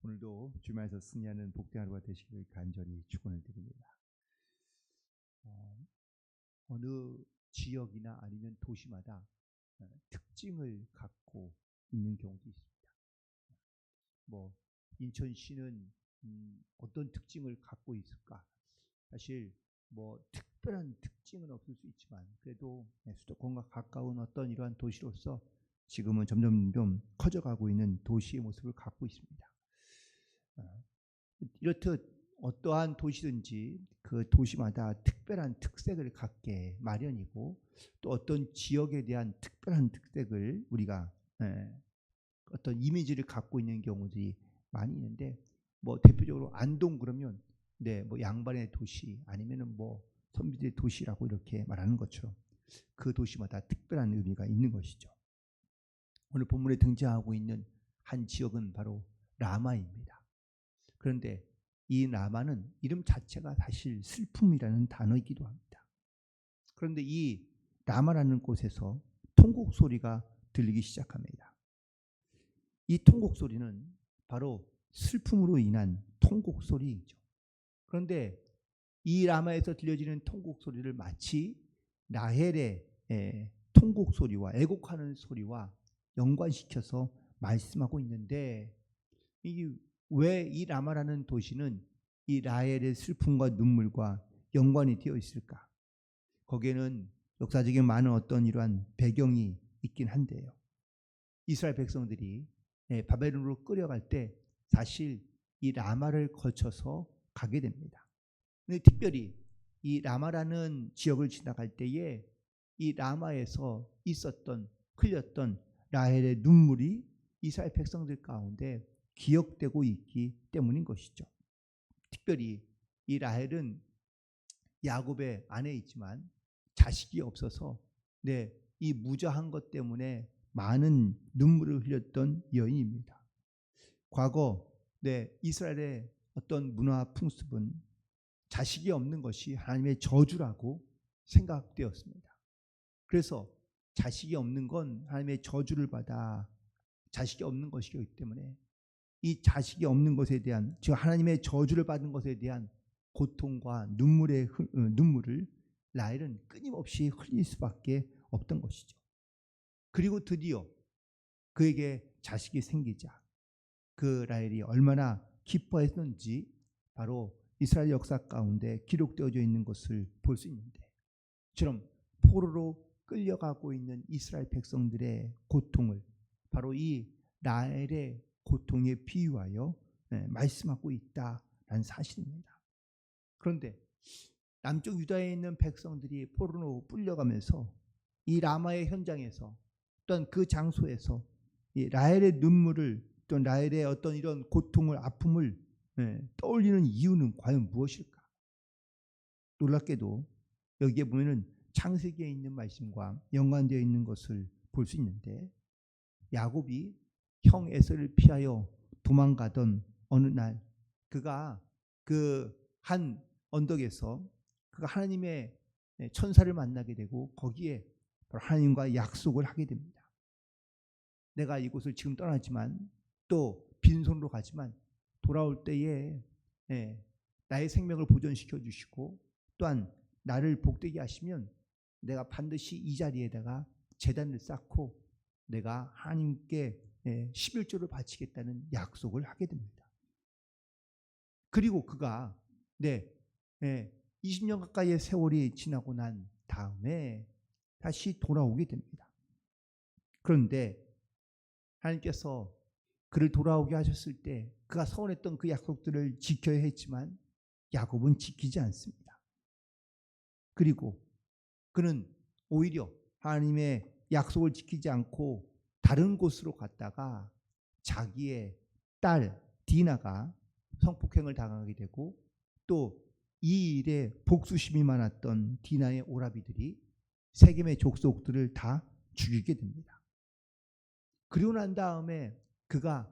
오늘도 주말에서 승리하는 복된 하루가 되시기를 간절히 축원을 드립니다. 어느 지역이나 아니면 도시마다 특징을 갖고 있는 경우도 있습니다. 뭐 인천시는 어떤 특징을 갖고 있을까? 사실 뭐 특별한 특징은 없을 수 있지만 그래도 수도권과 가까운 어떤 이러한 도시로서 지금은 점점 좀 커져가고 있는 도시의 모습을 갖고 있습니다. 이렇듯 어떠한 도시든지 그 도시마다 특별한 특색을 갖게 마련이고 또 어떤 지역에 대한 특별한 특색을 우리가 어떤 이미지를 갖고 있는 경우들이 많이 있는데 뭐 대표적으로 안동 그러면 뭐 양반의 도시 아니면은 뭐 선비들의 도시라고 이렇게 말하는 것처럼 그 도시마다 특별한 의미가 있는 것이죠. 오늘 본문에 등장하고 있는 한 지역은 바로 라마입니다. 그런데 이 라마는 이름 자체가 사실 슬픔이라는 단어이기도 합니다. 그런데 이 라마라는 곳에서 통곡 소리가 들리기 시작합니다. 이 통곡 소리는 바로 슬픔으로 인한 통곡 소리이죠. 그런데 이 라마에서 들려지는 통곡 소리를 마치 라헬의 통곡 소리와 애곡하는 소리와 연관시켜서 말씀하고 있는데 이 왜 이 라마라는 도시는 이 라헬의 슬픔과 눈물과 연관이 되어 있을까? 거기에는 역사적인 많은 어떤 이러한 배경이 있긴 한데요. 이스라엘 백성들이 바벨론으로 끌려갈 때 사실 이 라마를 거쳐서 가게 됩니다. 근데 특별히 이 라마라는 지역을 지나갈 때에 이 라마에서 있었던 흘렸던 라헬의 눈물이 이스라엘 백성들 가운데 기억되고 있기 때문인 것이죠. 특별히 이 라헬은 야곱의 아내이지만 자식이 없어서 이 무자한 것 때문에 많은 눈물을 흘렸던 여인입니다. 과거 이스라엘의 어떤 문화 풍습은 자식이 없는 것이 하나님의 저주라고 생각되었습니다. 그래서 자식이 없는 건 하나님의 저주를 받아 자식이 없는 것이기 때문에 이 자식이 없는 것에 대한 즉 하나님의 저주를 받은 것에 대한 고통과 눈물을 라헬은 끊임없이 흘릴 수밖에 없던 것이죠. 그리고 드디어 그에게 자식이 생기자 그 라헬이 얼마나 기뻐했는지 바로 이스라엘 역사 가운데 기록되어져 있는 것을 볼 수 있는데 처럼 포로로 끌려가고 있는 이스라엘 백성들의 고통을 바로 이 라헬의 고통에 비유하여 말씀하고 있다라는 사실입니다. 그런데 남쪽 유다에 있는 백성들이 포로로 끌려가면서 이 라마의 현장에서 또한 그 장소에서 이 라헬의 눈물을 또 라헬의 어떤 이런 고통을 아픔을 떠올리는 이유는 과연 무엇일까? 놀랍게도 여기에 보면은 창세기에 있는 말씀과 연관되어 있는 것을 볼 수 있는데 야곱이 형 에서를 피하여 도망가던 어느 날 그가 그 한 언덕에서 그가 하나님의 천사를 만나게 되고 거기에 하나님과 약속을 하게 됩니다. 내가 이곳을 지금 떠나지만 또 빈손으로 가지만 돌아올 때에 나의 생명을 보존시켜 주시고 또한 나를 복되게 하시면 내가 반드시 이 자리에다가 제단을 쌓고 내가 하나님께 11조를 바치겠다는 약속을 하게 됩니다. 그리고 그가 20년 가까이의 세월이 지나고 난 다음에 다시 돌아오게 됩니다. 그런데 하나님께서 그를 돌아오게 하셨을 때 그가 서원했던 그 약속들을 지켜야 했지만 야곱은 지키지 않습니다. 그리고 그는 오히려 하나님의 약속을 지키지 않고 다른 곳으로 갔다가 자기의 딸 디나가 성폭행을 당하게 되고 또 이 일에 복수심이 많았던 디나의 오라비들이 세겜의 족속들을 다 죽이게 됩니다. 그리고 난 다음에 그가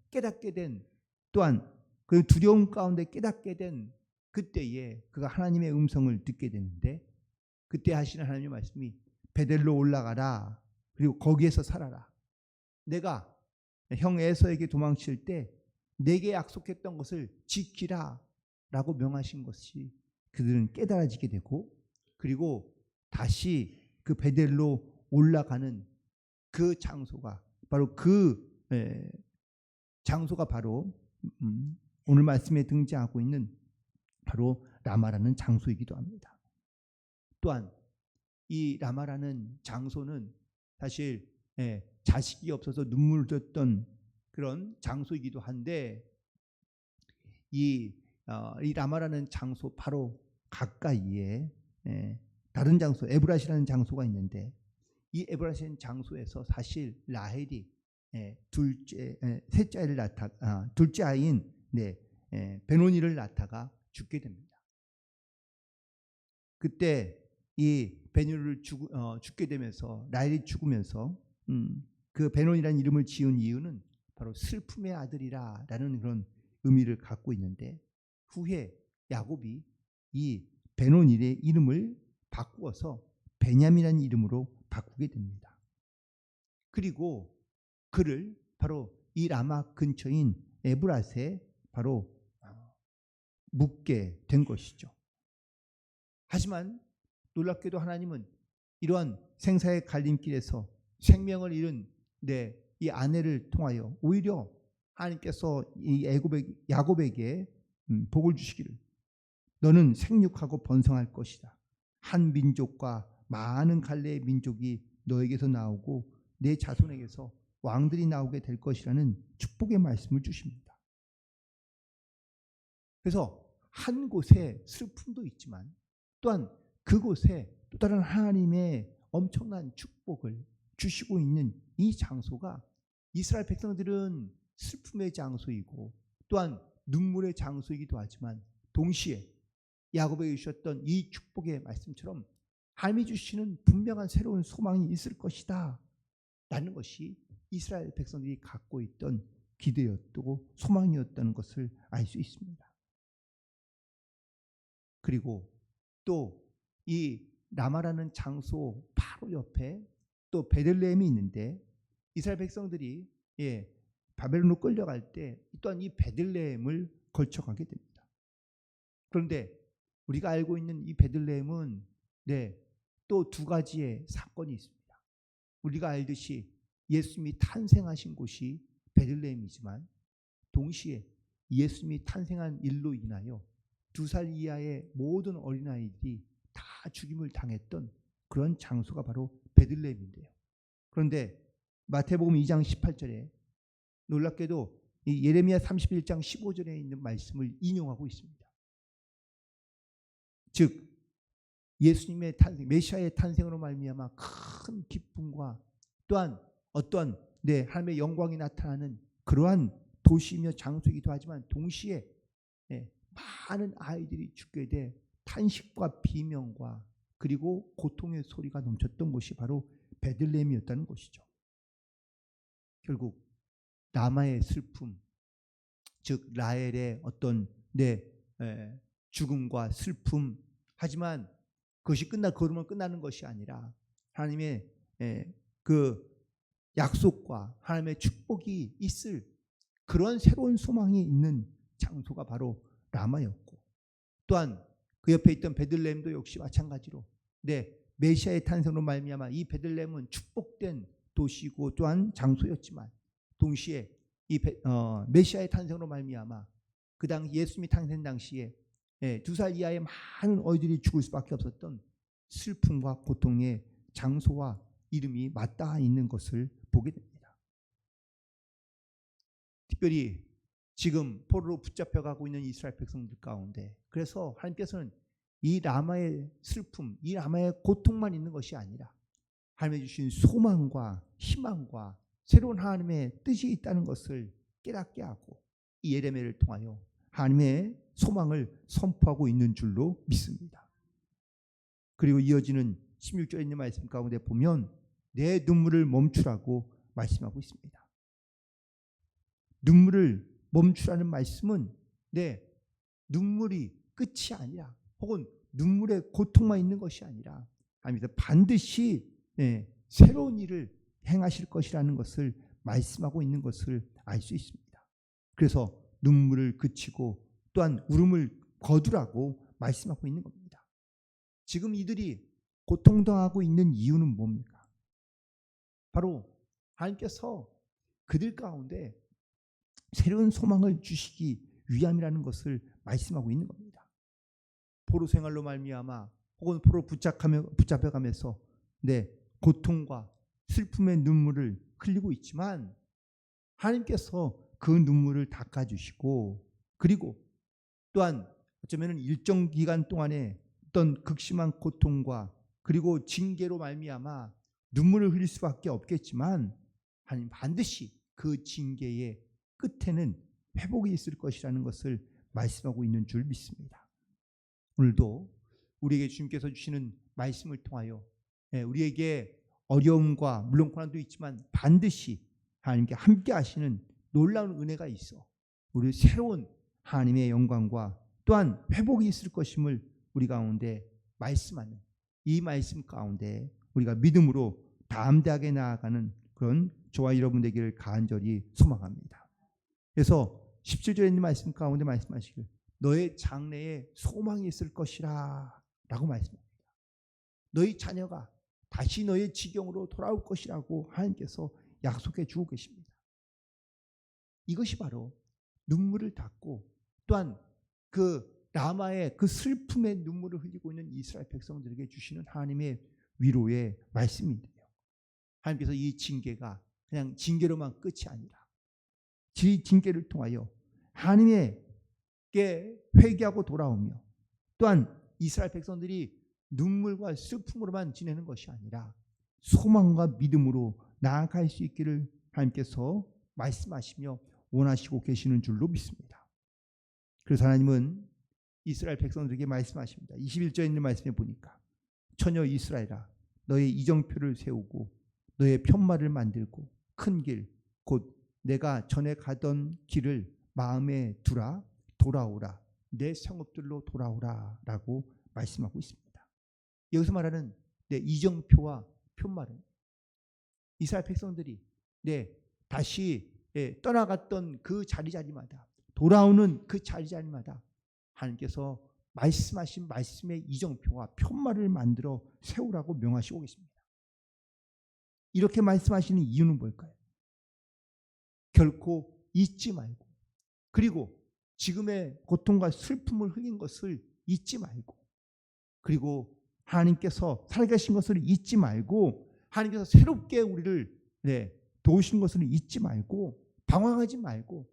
깨닫게 된 또한 그 두려움 가운데 깨닫게 된 그때에 그가 하나님의 음성을 듣게 되는데 그때 하시는 하나님의 말씀이 베델로 올라가라. 그리고 거기에서 살아라. 내가 형 에서에게 도망칠 때 내게 약속했던 것을 지키라 라고 명하신 것이 그들은 깨달아지게 되고, 그리고 다시 그 베델로 올라가는 그 장소가 바로 장소가 바로 오늘 말씀에 등장하고 있는 바로 라마라는 장소이기도 합니다. 또한 이 라마라는 장소는 사실 자식이 없어서 눈물을 흘렸던 그런 장소이기도 한데, 이 라마라는 장소 바로 가까이에 다른 장소 에브라시라는 장소가 있는데, 이 에브라시라는 장소에서 사실 라헬이 둘째 아이인 베노니를 낳다가 죽게 됩니다. 그때 이 베노니를 죽게 되면서, 라헬이 죽으면서 그 베노니라는 이름을 지은 이유는 바로 슬픔의 아들이라라는 그런 의미를 갖고 있는데, 후에 야곱이 이 베노니의 이름을 바꾸어서 베냐민이라는 이름으로 바꾸게 됩니다. 그리고 그를 바로 이 라마 근처인 에브라스에 바로 묻게 된 것이죠. 하지만 놀랍게도 하나님은 이러한 생사의 갈림길에서 생명을 잃은 이 아내를 통하여 오히려 하나님께서 이 야곱에게 복을 주시기를, 너는 생육하고 번성할 것이다. 한 민족과 많은 갈래의 민족이 너에게서 나오고 내 자손에게서 왕들이 나오게 될 것이라는 축복의 말씀을 주십니다. 그래서 한 곳에 슬픔도 있지만 또한 그곳에 또 다른 하나님의 엄청난 축복을 주시고 있는 이 장소가, 이스라엘 백성들은 슬픔의 장소이고 또한 눈물의 장소이기도 하지만, 동시에 야곱에게 주셨던 이 축복의 말씀처럼 하나님이 주시는 분명한 새로운 소망이 있을 것이다 라는 것이 이스라엘 백성들이 갖고 있던 기대였고 소망이었다는 것을 알 수 있습니다. 그리고 또 이 라마라는 장소 바로 옆에 또 베들레헴이 있는데, 이스라엘 백성들이 바벨론으로 끌려갈 때 또한 이 베들레헴을 걸쳐가게 됩니다. 그런데 우리가 알고 있는 이 베들레헴은 또 두 가지의 사건이 있습니다. 우리가 알듯이 예수님이 탄생하신 곳이 베들레헴이지만, 동시에 예수님이 탄생한 일로 인하여 2살 이하의 모든 어린아이들이 다 죽임을 당했던 그런 장소가 바로 베들레헴인데요. 그런데 마태복음 2장 18절에 놀랍게도 이 예레미야 31장 15절에 있는 말씀을 인용하고 있습니다. 즉 예수님의 탄생, 메시아의 탄생으로 말미암아 큰 기쁨과 또한 어떠한 하나님의 영광이 나타나는 그러한 도시이며 장소이기도 하지만, 동시에 많은 아이들이 죽게 돼 탄식과 비명과 그리고 고통의 소리가 넘쳤던 곳이 바로 베들레헴이었다는 것이죠. 결국 라마의 슬픔, 즉 라헬의 어떤 죽음과 슬픔, 하지만 그것이 그러면 끝나는 것이 아니라 하나님의 그 약속과 하나님의 축복이 있을 그런 새로운 소망이 있는 장소가 바로 라마였고, 또한 그 옆에 있던 베들레헴도 역시 마찬가지로 메시아의 탄생으로 말미암아 이 베들레헴은 축복된 도시고 또한 장소였지만, 동시에 이 메시아의 탄생으로 말미암아 그 당시 예수님이 탄생 당시에 2살 이하의 많은 어린이들이 죽을 수밖에 없었던 슬픔과 고통의 장소와 이름이 맞닿아 있는 것을 보게 됩니다. 특별히 지금 포로로 붙잡혀가고 있는 이스라엘 백성들 가운데, 그래서 하나님께서는 이 라마의 슬픔, 이 라마의 고통만 있는 것이 아니라 하나님이 주신 소망과 희망과 새로운 하나님의 뜻이 있다는 것을 깨닫게 하고 이 예레미야를 통하여 하나님의 소망을 선포하고 있는 줄로 믿습니다. 그리고 이어지는 16절에 있는 말씀 가운데 보면 내 눈물을 멈추라고 말씀하고 있습니다. 눈물을 멈추라는 말씀은 눈물이 끝이 아니라, 혹은 눈물의 고통만 있는 것이 아니라 하나님께서 반드시 새로운 일을 행하실 것이라는 것을 말씀하고 있는 것을 알 수 있습니다. 그래서 눈물을 그치고 또한 울음을 거두라고 말씀하고 있는 겁니다. 지금 이들이 고통당하고 있는 이유는 뭡니까? 바로 하나님께서 그들 가운데 새로운 소망을 주시기 위함이라는 것을 말씀하고 있는 겁니다. 포로 생활로 말미암아 혹은 포로 붙잡혀가면서 고통과 슬픔의 눈물을 흘리고 있지만 하나님께서 그 눈물을 닦아주시고 그리고 또한 어쩌면 일정 기간 동안에 어떤 극심한 고통과 그리고 징계로 말미암아 눈물을 흘릴 수밖에 없겠지만 하나님 반드시 그 징계의 끝에는 회복이 있을 것이라는 것을 말씀하고 있는 줄 믿습니다. 오늘도 우리에게 주님께서 주시는 말씀을 통하여 우리에게 어려움과 물론 고난도 있지만 반드시 하나님께 함께 하시는 놀라운 은혜가 있어 우리 새로운 하나님의 영광과 또한 회복이 있을 것임을 우리 가운데 말씀하는 이 말씀 가운데 우리가 믿음으로 담대하게 나아가는 그런 저와 여러분 되기를 간절히 소망합니다. 그래서 17절에 있는 말씀 가운데 말씀하시길 너의 장래에 소망이 있을 것이라 라고 말씀합니다. 너희 자녀가 다시 너의 지경으로 돌아올 것이라고 하나님께서 약속해 주고 계십니다. 이것이 바로 눈물을 닦고 또한 그 라마의 그 슬픔의 눈물을 흘리고 있는 이스라엘 백성들에게 주시는 하나님의 위로의 말씀인데요. 하나님께서 이 징계가 그냥 징계로만 끝이 아니라 징계를 통하여 하나님께 회개하고 돌아오며 또한 이스라엘 백성들이 눈물과 슬픔으로만 지내는 것이 아니라 소망과 믿음으로 나아갈 수 있기를 하나님께서 말씀하시며 원하시고 계시는 줄로 믿습니다. 그래서 하나님은 이스라엘 백성들에게 말씀하십니다. 21절에 있는 말씀에 보니까 처녀 이스라엘아 너의 이정표를 세우고 너의 편말을 만들고 큰 길 곧 내가 전에 가던 길을 마음에 두라 돌아오라 내 성읍들로 돌아오라 라고 말씀하고 있습니다. 여기서 말하는 내 이정표와 편말은 이스라엘 백성들이 다시 떠나갔던 그 자리자리마다 돌아오는 그 자리자리마다 하나님께서 말씀하신 말씀의 이정표와 편말을 만들어 세우라고 명하시고 계십니다. 이렇게 말씀하시는 이유는 뭘까요? 결코 잊지 말고 그리고 지금의 고통과 슬픔을 흘린 것을 잊지 말고 그리고 하나님께서 살아계신 것을 잊지 말고 하나님께서 새롭게 우리를 도우신 것을 잊지 말고 방황하지 말고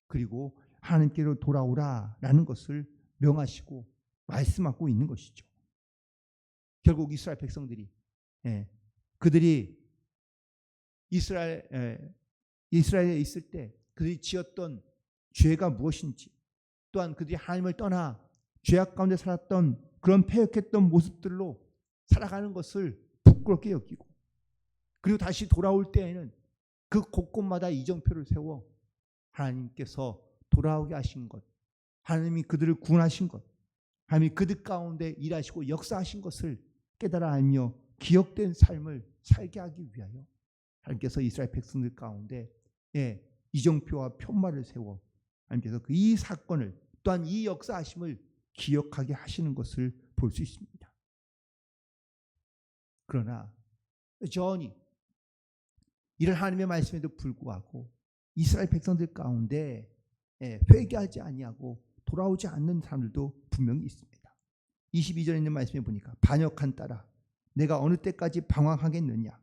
그리고 하나님께로 돌아오라라는 것을 명하시고 말씀하고 있는 것이죠. 결국 이스라엘 백성들이 그들이 이스라엘에 있을 때 그들이 지었던 죄가 무엇인지 또한 그들이 하나님을 떠나 죄악 가운데 살았던 그런 패역했던 모습들로 살아가는 것을 부끄럽게 여기고 그리고 다시 돌아올 때에는 그 곳곳마다 이정표를 세워 하나님께서 돌아오게 하신 것 하나님이 그들을 구원하신 것 하나님이 그들 가운데 일하시고 역사하신 것을 깨달아 알며 기억된 삶을 살게 하기 위하여 하나님께서 이스라엘 백성들 가운데 이정표와 편말을 세워 하나님께서 이 사건을 또한 이 역사하심을 기억하게 하시는 것을 볼 수 있습니다. 그러나 여전히 이런 하나님의 말씀에도 불구하고 이스라엘 백성들 가운데 회개하지 아니하고 돌아오지 않는 사람들도 분명히 있습니다. 22절에 있는 말씀에 보니까 반역한 딸아 내가 어느 때까지 방황하겠느냐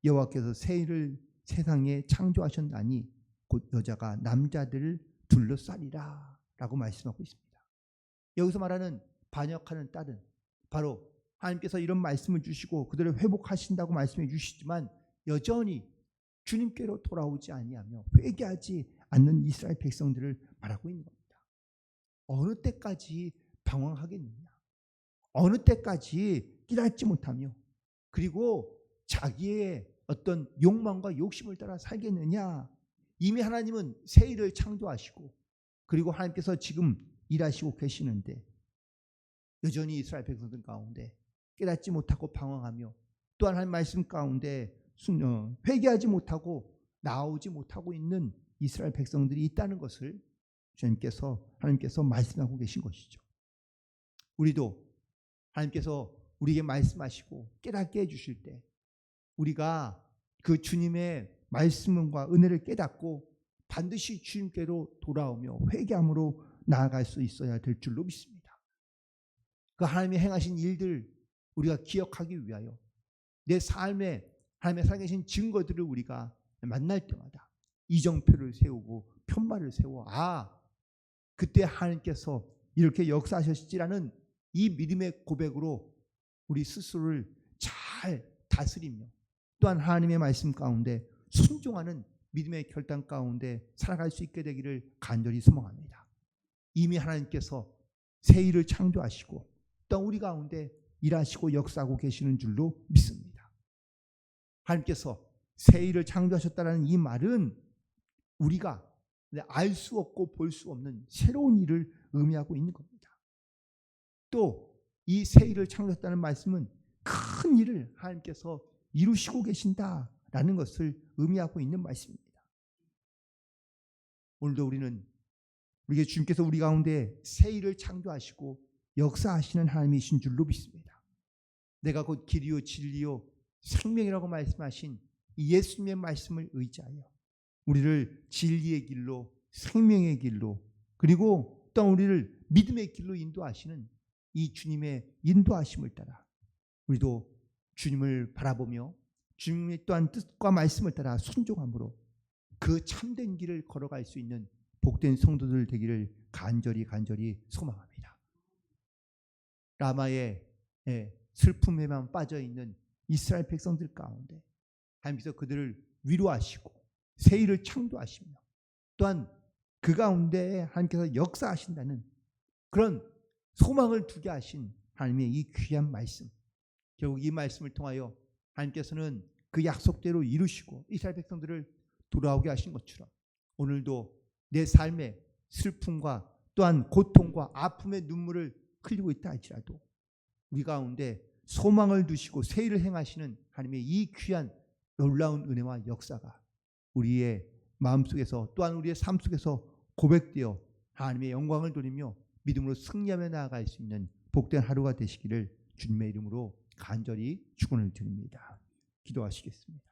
여호와께서 새 일을 세상에 창조하셨나니 곧 여자가 남자들을 둘러싸리라 라고 말씀하고 있습니다. 여기서 말하는 반역하는 딸은 바로 하나님께서 이런 말씀을 주시고 그들을 회복하신다고 말씀해 주시지만 여전히 주님께로 돌아오지 아니하며 회개하지 않는 이스라엘 백성들을 말하고 있는 겁니다. 어느 때까지 방황하겠느냐 어느 때까지 깨닫지 못하며 그리고 자기의 어떤 욕망과 욕심을 따라 살겠느냐 이미 하나님은 새 일을 창조하시고 그리고 하나님께서 지금 일하시고 계시는데 여전히 이스라엘 백성들 가운데 깨닫지 못하고 방황하며 또한 하나님 말씀 가운데 회개하지 못하고 나오지 못하고 있는 이스라엘 백성들이 있다는 것을 하나님께서 말씀하고 계신 것이죠. 우리도 하나님께서 우리에게 말씀하시고 깨닫게 해주실 때 우리가 그 주님의 말씀과 은혜를 깨닫고 반드시 주님께로 돌아오며 회개함으로 나아갈 수 있어야 될 줄로 믿습니다. 그 하나님이 행하신 일들 우리가 기억하기 위하여 내 삶에 하나님의 살아계신 증거들을 우리가 만날 때마다 이정표를 세우고 편말을 세워 그때 하나님께서 이렇게 역사하셨지라는 이 믿음의 고백으로 우리 스스로를 잘 다스리며 또한 하나님의 말씀 가운데 순종하는 믿음의 결단 가운데 살아갈 수 있게 되기를 간절히 소망합니다. 이미 하나님께서 새 일을 창조하시고 또한 우리 가운데 일하시고 역사하고 계시는 줄로 믿습니다. 하나님께서 새 일을 창조하셨다는 이 말은 우리가 알 수 없고 볼 수 없는 새로운 일을 의미하고 있는 겁니다. 또 이 새 일을 창조했다는 말씀은 큰 일을 하나님께서 이루시고 계신다라는 것을 의미하고 있는 말씀입니다. 오늘도 우리에게 주님께서 우리 가운데 새 일을 창조하시고 역사하시는 하나님이신 줄로 믿습니다. 내가 곧 길이요 진리요 생명이라고 말씀하신 이 예수님의 말씀을 의지하여 우리를 진리의 길로 생명의 길로 그리고 또 우리를 믿음의 길로 인도하시는 이 주님의 인도하심을 따라 우리도 주님을 바라보며 주님의 또한 뜻과 말씀을 따라 순종함으로 그 참된 길을 걸어갈 수 있는 복된 성도들 되기를 간절히 소망합니다. 라마의 슬픔에만 빠져있는 이스라엘 백성들 가운데 하나님께서 그들을 위로하시고 새 일을 창조하시며 또한 그 가운데 하나님께서 역사하신다는 그런 소망을 두게 하신 하나님의 이 귀한 말씀, 결국 이 말씀을 통하여 하나님께서는 그 약속대로 이루시고 이스라엘 백성들을 돌아오게 하신 것처럼 오늘도 내 삶의 슬픔과 또한 고통과 아픔의 눈물을 흘리고 있다 할지라도 우리 가운데 소망을 두시고 새 일을 행하시는 하나님의 이 귀한 놀라운 은혜와 역사가 우리의 마음속에서 또한 우리의 삶 속에서 고백되어 하나님의 영광을 돌리며 믿음으로 승리하며 나아갈 수 있는 복된 하루가 되시기를 주님의 이름으로 간절히 축원을 드립니다. 기도하시겠습니다.